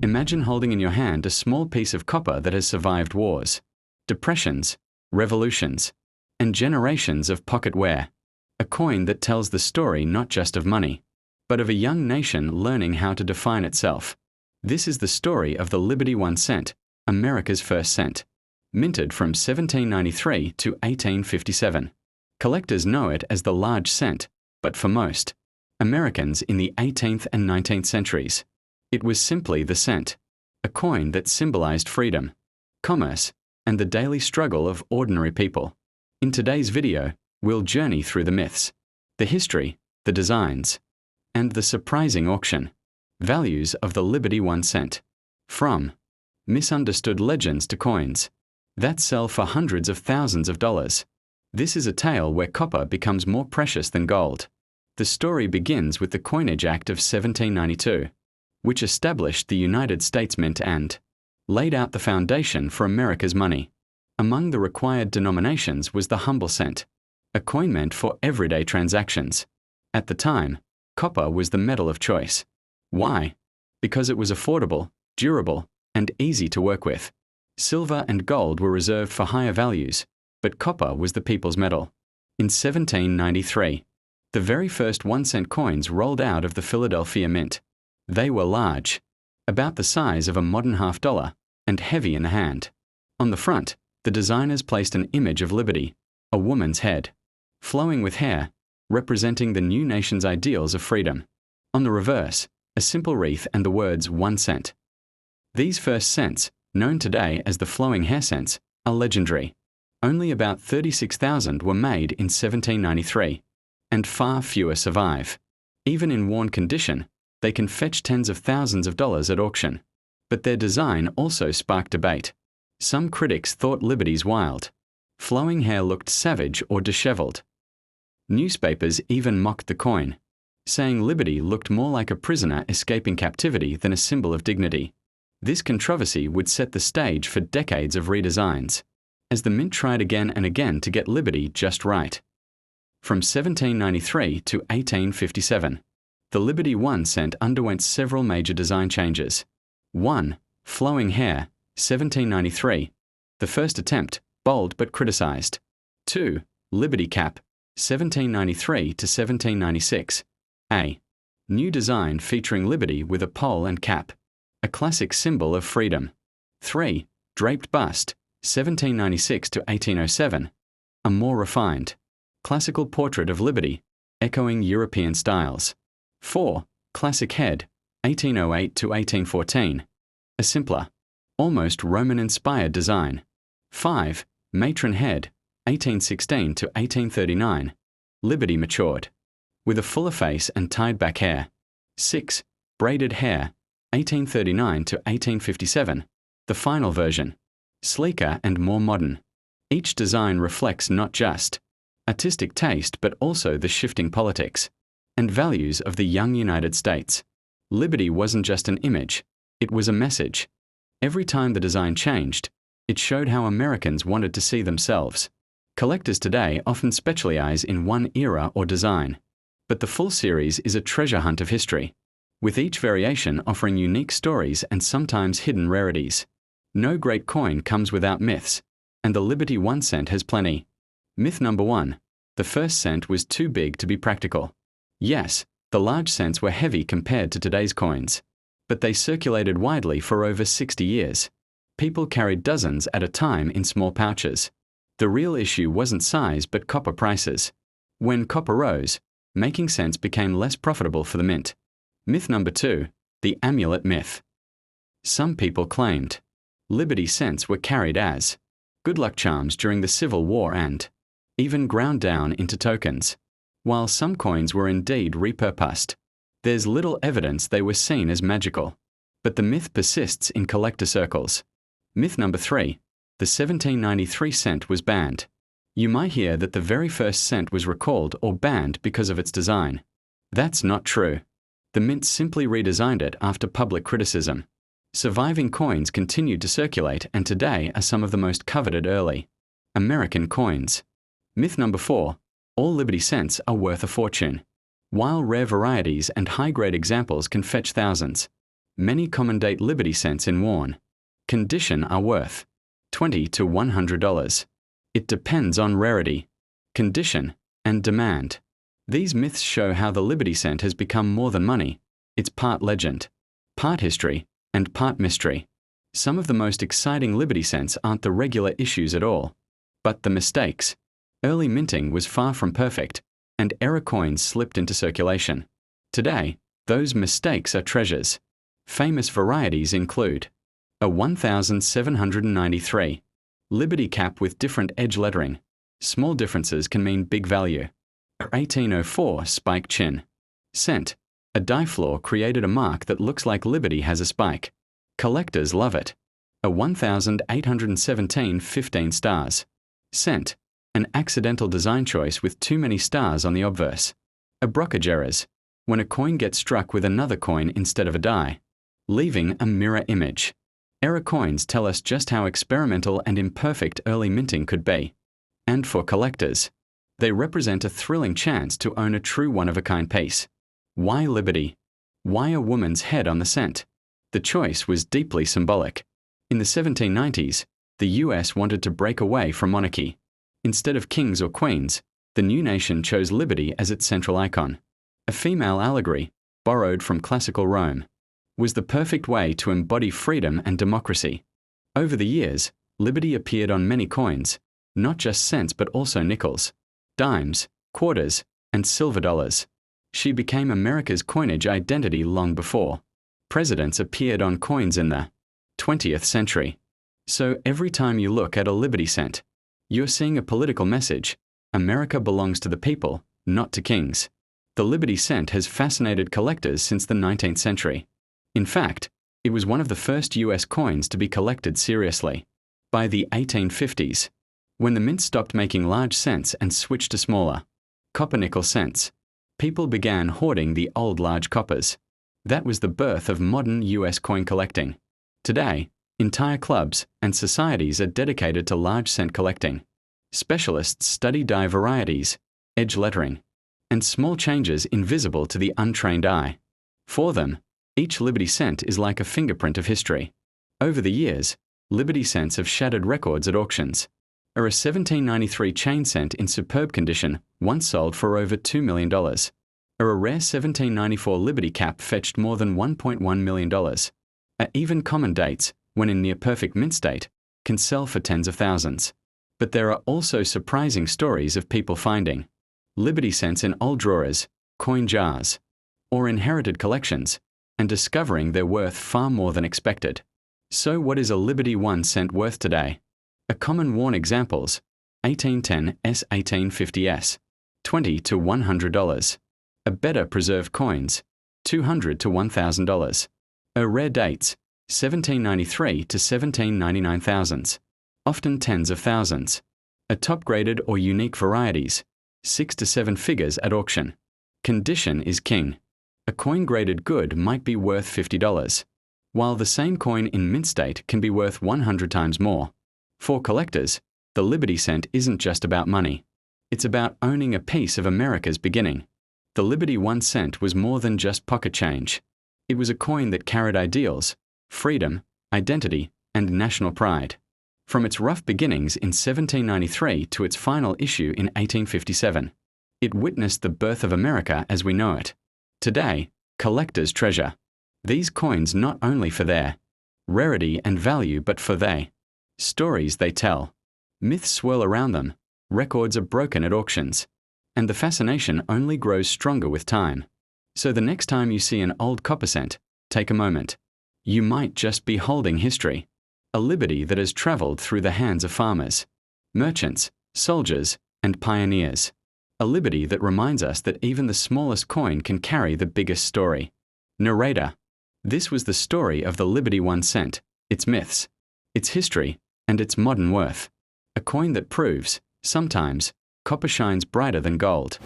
Imagine holding in your hand a small piece of copper that has survived wars, depressions, revolutions, and generations of pocket wear. A coin that tells the story not just of money, but of a young nation learning how to define itself. This is the story of the Liberty 1 cent, America's first cent, minted from 1793 to 1857. Collectors know it as the large cent, but for most Americans in the 18th and 19th centuries, it was simply the cent, a coin that symbolized freedom, commerce, and the daily struggle of ordinary people. In today's video, we'll journey through the myths, the history, the designs, and the surprising auction values of the Liberty 1 cent. From misunderstood legends to coins that sell for hundreds of thousands of dollars. This is a tale where copper becomes more precious than gold. The story begins with the Coinage Act of 1792, which established the United States Mint and laid out the foundation for America's money. Among the required denominations was the humble cent, a coin meant for everyday transactions. At the time, copper was the metal of choice. Why? Because it was affordable, durable, and easy to work with. Silver and gold were reserved for higher values, but copper was the people's metal. In 1793, the very first 1 cent coins rolled out of the Philadelphia Mint. They were large, about the size of a modern $half, and heavy in the hand. On the front, the designers placed an image of liberty, a woman's head, flowing with hair, representing the new nation's ideals of freedom. On the reverse, a simple wreath and the words 1 cent. These first cents, known today as the flowing hair cents, are legendary. Only about 36,000 were made in 1793, and far fewer survive. Even in worn condition, they can fetch tens of thousands of dollars at auction. But their design also sparked debate. Some critics thought Liberty's wild. Flowing hair looked savage or disheveled. Newspapers even mocked the coin, saying Liberty looked more like a prisoner escaping captivity than a symbol of dignity. This controversy would set the stage for decades of redesigns, as the Mint tried again and again to get Liberty just right. From 1793 to 1857, the Liberty 1 cent underwent several major design changes. 1. Flowing hair, 1793. The first attempt, bold but criticized. 2. Liberty cap, 1793 to 1796. A. New design featuring Liberty with a pole and cap, a classic symbol of freedom. 3. Draped bust, 1796 to 1807. A more refined, classical portrait of Liberty, echoing European styles. 4. Classic head, 1808 to 1814. A simpler, almost Roman-inspired design. 5. Matron head, 1816 to 1839. Liberty matured, with a fuller face and tied-back hair. 6. Braided hair, 1839 to 1857. The final version, sleeker and more modern. Each design reflects not just artistic taste but also the shifting politics and values of the young United States. Liberty wasn't just an image, it was a message. Every time the design changed, it showed how Americans wanted to see themselves. Collectors today often specialize in one era or design, but the full series is a treasure hunt of history, with each variation offering unique stories and sometimes hidden rarities. No great coin comes without myths, and the Liberty 1 cent has plenty. Myth number 1. The first cent was too big to be practical. Yes, the large cents were heavy compared to today's coins, but they circulated widely for over 60 years. People carried dozens at a time in small pouches. The real issue wasn't size but copper prices. When copper rose, making cents became less profitable for the mint. Myth number 2. The amulet myth. Some people claimed Liberty cents were carried as good luck charms during the Civil War and even ground down into tokens. While some coins were indeed repurposed, there's little evidence they were seen as magical. But the myth persists in collector circles. Myth number 3. The 1793 cent was banned. You might hear that the very first cent was recalled or banned because of its design. That's not true. The Mint simply redesigned it after public criticism. Surviving coins continued to circulate and today are some of the most coveted early American coins. Myth number 4. All Liberty cents are worth a fortune. While rare varieties and high-grade examples can fetch thousands, Many common date Liberty cents in worn condition are worth $20 to $100. It depends on rarity, condition, and demand. These myths show how the Liberty cent has become more than money. It's part legend, part history, and part mystery. Some of the most exciting Liberty cents aren't the regular issues at all, but the mistakes. Early minting was far from perfect, and error coins slipped into circulation. Today, those mistakes are treasures. Famous varieties include a 1793 Liberty cap with different edge lettering. Small differences can mean big value. A 1804 spike chin cent. A die flaw created a mark that looks like Liberty has a spike. Collectors love it. A 1817 15 stars cent. An accidental design choice with too many stars on the obverse. A brokerage errors, when a coin gets struck with another coin instead of a die, leaving a mirror image. Error coins tell us just how experimental and imperfect early minting could be. And for collectors, they represent a thrilling chance to own a true one-of-a-kind piece. Why Liberty? Why a woman's head on the cent? The choice was deeply symbolic. In the 1790s, the US wanted to break away from monarchy. Instead of kings or queens, the new nation chose Liberty as its central icon. A female allegory, borrowed from classical Rome, was the perfect way to embody freedom and democracy. Over the years, Liberty appeared on many coins, not just cents but also nickels, dimes, quarters, and silver dollars. She became America's coinage identity long before presidents appeared on coins in the 20th century. So every time you look at a Liberty cent, you're seeing a political message. America belongs to the people, not to kings. The Liberty cent has fascinated collectors since the 19th century. In fact, it was one of the first US coins to be collected seriously. By the 1850s, when the mint stopped making large cents and switched to smaller, copper-nickel cents, people began hoarding the old large coppers. That was the birth of modern US coin collecting. Today, entire clubs and societies are dedicated to large cent collecting. Specialists study die varieties, edge lettering, and small changes invisible to the untrained eye. For them, each Liberty cent is like a fingerprint of history. Over the years, Liberty cents have shattered records at auctions. A 1793 chain cent in superb condition once sold for over $2 million. A rare 1794 Liberty cap fetched more than $1.1 million. Even common dates, when in near-perfect mint state, can sell for tens of thousands. But there are also surprising stories of people finding Liberty cents in old drawers, coin jars, or inherited collections, and discovering they're worth far more than expected. So what is a Liberty 1 cent worth today? A common worn examples, 1810 S 1850 S, $20 to $100. A better preserved coins, $200 to $1,000. A rare dates, 1793 to 1799 thousands, often tens of thousands. A top-graded or unique varieties, 6 to 7 figures at auction. Condition is king. A coin graded good might be worth $50, while the same coin in mint state can be worth 100 times more. For collectors, the Liberty cent isn't just about money. It's about owning a piece of America's beginning. The Liberty 1 cent was more than just pocket change. It was a coin that carried ideals, freedom, identity, and national pride. From its rough beginnings in 1793 to its final issue in 1857, it witnessed the birth of America as we know it. Today, collectors treasure these coins not only for their rarity and value but for the stories they tell. Myths swirl around them, records are broken at auctions, and the fascination only grows stronger with time. So the next time you see an old copper cent, take a moment. You might just be holding history, a Liberty that has traveled through the hands of farmers, merchants, soldiers, and pioneers. A Liberty that reminds us that even the smallest coin can carry the biggest story. Narrator. This was the story of the Liberty 1 cent, its myths, its history, and its modern worth. A coin that proves, sometimes, copper shines brighter than gold.